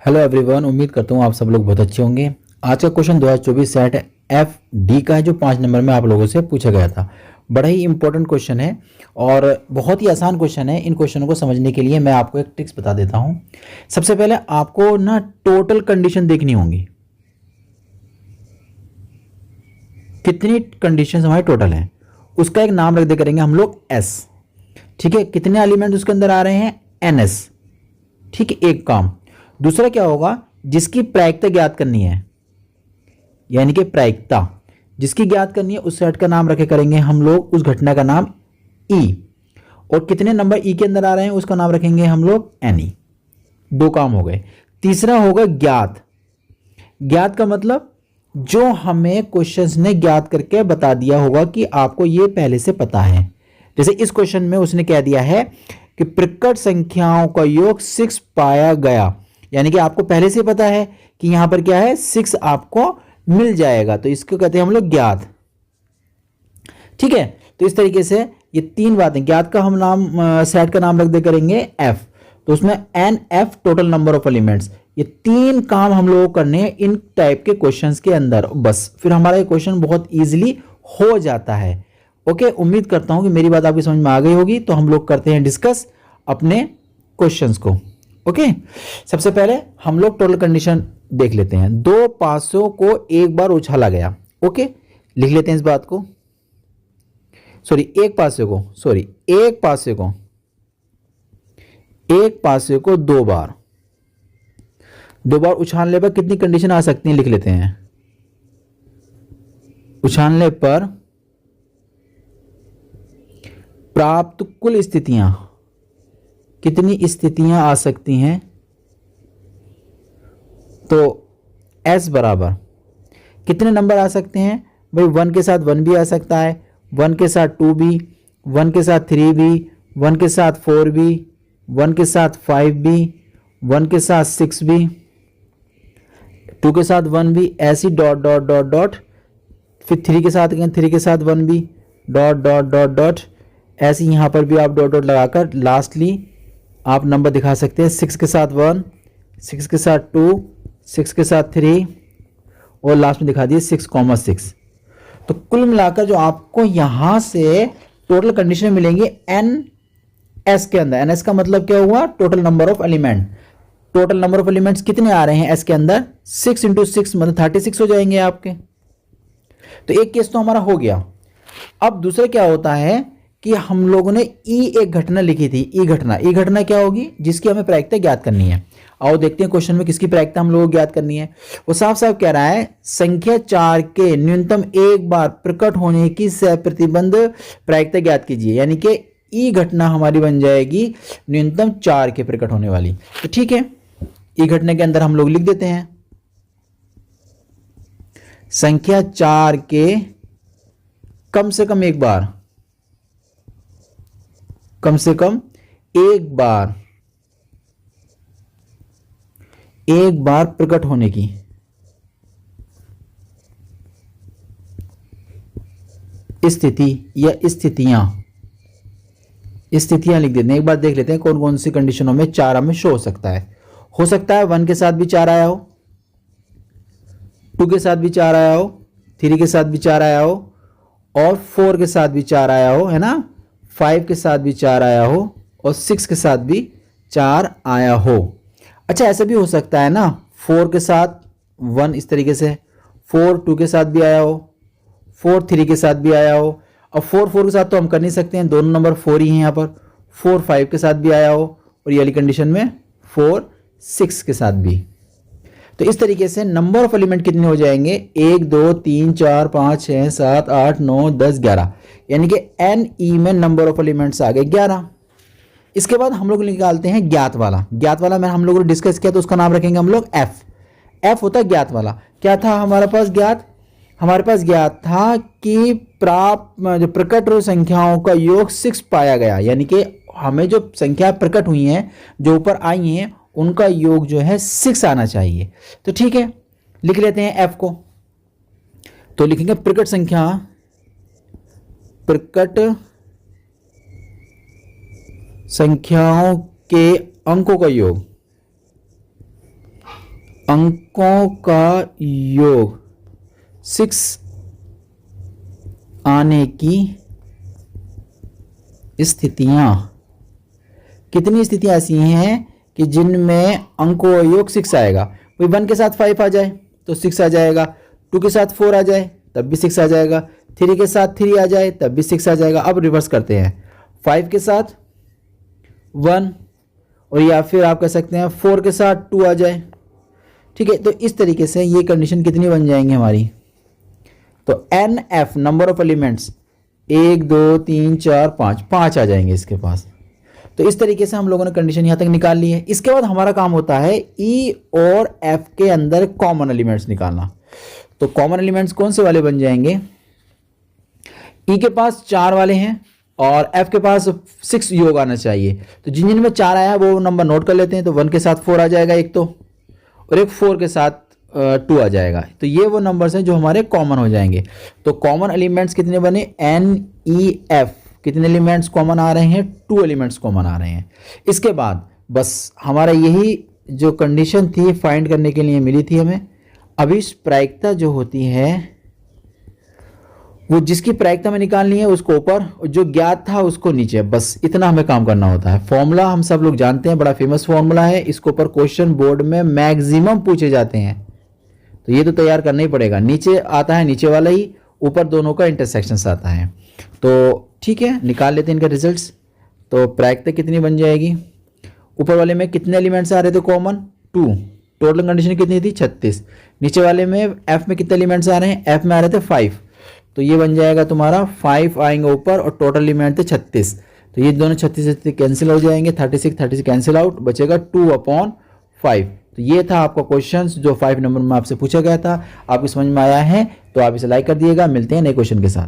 Hello everyone, उम्मीद करता हूँ आप सब लोग बहुत अच्छे होंगे। आज का क्वेश्चन 2024 सेट एफ डी का है, जो 5 नंबर में आप लोगों से पूछा गया था। बड़ा ही इंपॉर्टेंट क्वेश्चन है और बहुत ही आसान क्वेश्चन है। इन क्वेश्चनों को समझने के लिए मैं आपको एक ट्रिक्स बता देता हूँ। सबसे पहले आपको ना टोटल कंडीशन देखनी होंगी, कितनी कंडीशन हमारी टोटल है, उसका एक नाम रख दे करेंगे हम लोग एस। ठीक है, कितने एलिमेंट उसके अंदर आ रहे हैं, एन एस। ठीक है, एक काम। दूसरा क्या होगा, जिसकी प्रायिकता ज्ञात करनी है, यानी कि प्रायिकता जिसकी ज्ञात करनी है उस सेट का नाम रखे करेंगे हम लोग, उस घटना का नाम ई। और कितने नंबर ई के अंदर आ रहे हैं उसका नाम रखेंगे हम लोग एन ई। दो काम हो गए। तीसरा होगा ज्ञात। ज्ञात का मतलब जो हमें क्वेश्चंस ने ज्ञात करके बता दिया होगा कि आपको ये पहले से पता है। जैसे इस क्वेश्चन में उसने कह दिया है कि प्रकट संख्याओं का योग 6 पाया गया, यानी कि आपको पहले से पता है कि यहां पर क्या है, 6 आपको मिल जाएगा, तो इसको कहते हैं हम लोग ज्ञात। ठीक है, तो इस तरीके से ये तीन बातें, ज्ञात का हम नाम सेट का नाम रख दे करेंगे एफ, तो उसमें N F total number of elements. ये तीन काम हम लोगों को करने हैं इन टाइप के क्वेश्चंस के अंदर, बस फिर हमारा ये क्वेश्चन बहुत इजीली हो जाता है। ओके, उम्मीद करता हूं कि मेरी बात आपकी समझ में आ गई होगी। तो हम लोग करते हैं डिस्कस अपने क्वेश्चंस को। ओके, सबसे पहले हम लोग टोटल कंडीशन देख लेते हैं। दो पासों को एक बार उछाला गया। ओके, लिख लेते हैं इस बात को। एक पासे को दो बार उछालने पर कितनी कंडीशन आ सकती है, लिख लेते हैं। उछालने पर प्राप्त कुल स्थितियां, कितनी स्थितियां आ सकती हैं, तो S बराबर कितने नंबर आ सकते हैं भाई, 1 के साथ 1 भी आ सकता है, 1 के साथ 2 भी, 1 के साथ 3 भी, 1 के साथ 4 भी, 1 के साथ 5 भी, 1 के साथ 6 भी, 2 के साथ 1 भी, ऐसी डॉट डॉट डॉट डॉट, फिर 3 के साथ 3 के साथ 1 भी, डॉट डॉट डॉट डॉट, ऐसे यहां पर भी आप डॉट डॉट लगाकर लास्टली आप नंबर दिखा सकते हैं। 6 के साथ 1, 6 के साथ 2, 6 के साथ 3 और लास्ट में दिखा दिए 6,6। तो कुल मिलाकर जो आपको यहां से टोटल कंडीशन मिलेंगे एन एस के अंदर। एन एस का मतलब क्या हुआ, total number of element. Total number of elements कितने आ रहे हैं एस के अंदर, 6 इंटू 6 मतलब 36 हो जाएंगे आपके। तो एक केस तो हमारा हो गया। अब दूसरा क्या होता है कि हम लोगों ने ई एक घटना लिखी थी। ई घटना क्या होगी, जिसकी हमें प्रायिकता ज्ञात करनी है। आओ देखते हैं क्वेश्चन में किसकी प्रायिकता हम लोगों को ज्ञात करनी है। वो साफ साफ कह रहा है संख्या 4 के न्यूनतम एक बार प्रकट होने की प्रतिबंध प्रायिकता ज्ञात कीजिए, यानी कि ई घटना हमारी बन जाएगी न्यूनतम 4 के प्रकट होने वाली। तो ठीक है, ई घटना के अंदर हम लोग लिख देते हैं संख्या 4 के कम से कम एक बार, कम से कम एक बार प्रकट होने की स्थिति या स्थितियां लिख देते हैं। एक बार देख लेते हैं कौन कौन सी कंडीशनों में 4 हमें शो हो सकता है। 1 के साथ भी 4 आया हो, 2 के साथ भी 4 आया हो, 3 के साथ भी 4 आया हो, और 4 के साथ भी 4 आया हो, है ना, 5 के साथ भी 4 आया हो, और 6 के साथ भी 4 आया हो। अच्छा, ऐसा भी हो सकता है ना, 4 के साथ 1 इस तरीके से, 4 2 के साथ भी आया हो, 4 3 के साथ भी आया हो। अब 4 4 के साथ तो हम कर नहीं सकते हैं, दोनों नंबर 4 ही हैं यहाँ पर। 4 5 के साथ भी आया हो, और ये वाली कंडीशन में 4 6 के साथ भी। तो इस तरीके से नंबर ऑफ एलिमेंट कितने हो जाएंगे, 1 2 3 4 5 6 7 8 9 10 11, यानी कि एन ई में नंबर ऑफ एलिमेंट्स आ गए 11। इसके बाद हम लोग निकालते हैं ज्ञात वाला में हम लोगों ने डिस्कस किया, तो उसका नाम रखेंगे हम लोग एफ। एफ होता है ज्ञात वाला। क्या था हमारे पास ज्ञात, हमारे पास ज्ञात था कि जो प्रकट संख्याओं का योग 6 पाया गया, यानी कि हमें जो संख्या प्रकट हुई हैं, जो ऊपर आई हैं, उनका योग जो है 6 आना चाहिए। तो ठीक है, लिख लेते हैं एफ को। तो लिखेंगे प्रकट संख्याओं के अंकों का योग, अंकों का योग 6 आने की स्थितियां, कितनी स्थितियां ऐसी हैं कि जिनमें अंकों का योग 6 आएगा। कोई 1 के साथ 5 आ जाए तो 6 आ जाएगा, 2 के साथ 4 आ जाए तब भी 6 आ जाएगा, 3 के साथ 3 आ जाए तब भी 6 आ जाएगा। अब रिवर्स करते हैं, 5 के साथ 1, और या फिर आप कह सकते हैं 4 के साथ 2 आ जाए। ठीक है, तो इस तरीके से ये कंडीशन कितनी बन जाएंगी हमारी, तो NF नंबर ऑफ एलिमेंट्स 1 2 3 4 5 5 आ जाएंगे इसके पास। तो इस तरीके से हम लोगों ने कंडीशन यहां तक निकाल ली है। इसके बाद हमारा काम होता है E और F के अंदर कॉमन एलिमेंट्स निकालना। तो कॉमन एलिमेंट्स कौन से वाले बन जाएंगे, E के पास 4 वाले हैं और F के पास 6 योग आना चाहिए। तो जिन जिन में 4 आया है वो नंबर नोट कर लेते हैं। तो 1 के साथ 4 आ जाएगा एक तो, और एक 4 के साथ 2 आ जाएगा। तो ये वो नंबर्स हैं जो हमारे कॉमन हो जाएंगे। तो कॉमन एलिमेंट्स कितने बने, NEF, कितने एलिमेंट्स कॉमन आ रहे हैं, 2 एलिमेंट्स कॉमन आ रहे हैं। इसके बाद बस हमारा यही जो कंडीशन थी फाइंड करने के लिए मिली थी हमें। अभिप्रायिकता जो होती है वो जिसकी प्रायिकता में निकालनी है उसको ऊपर और जो ज्ञात था उसको नीचे, बस इतना हमें काम करना होता है। फॉर्मूला हम सब लोग जानते हैं, बड़ा फेमस फॉर्मूला है, इसके ऊपर क्वेश्चन बोर्ड में मैक्सिमम पूछे जाते हैं। तो ये तो तैयार करना ही पड़ेगा। नीचे आता है नीचे वाला ही, ऊपर दोनों का इंटरसेक्शन आता है। तो ठीक है, निकाल लेते हैं इनके रिजल्ट्स। तो प्रायिकता कितनी बन जाएगी, ऊपर वाले में कितने एलिमेंट्स आ रहे थे कॉमन, 2, टोटल कंडीशन कितनी थी 36। नीचे वाले में F में कितने एलिमेंट्स आ रहे हैं, F में आ रहे थे 5, तो ये बन जाएगा तुम्हारा 5 आएंगे ऊपर और टोटल एलिमेंट थे 36। तो ये दोनों 36 कैंसिल हो जाएंगे, 36 कैंसिल आउट, बचेगा 2/5। तो ये था आपका क्वेश्चन जो 5 नंबर में आपसे पूछा गया था। आपको समझ में आया है तो आप इसे लाइक कर दिएगा। मिलते हैं नए क्वेश्चन के साथ।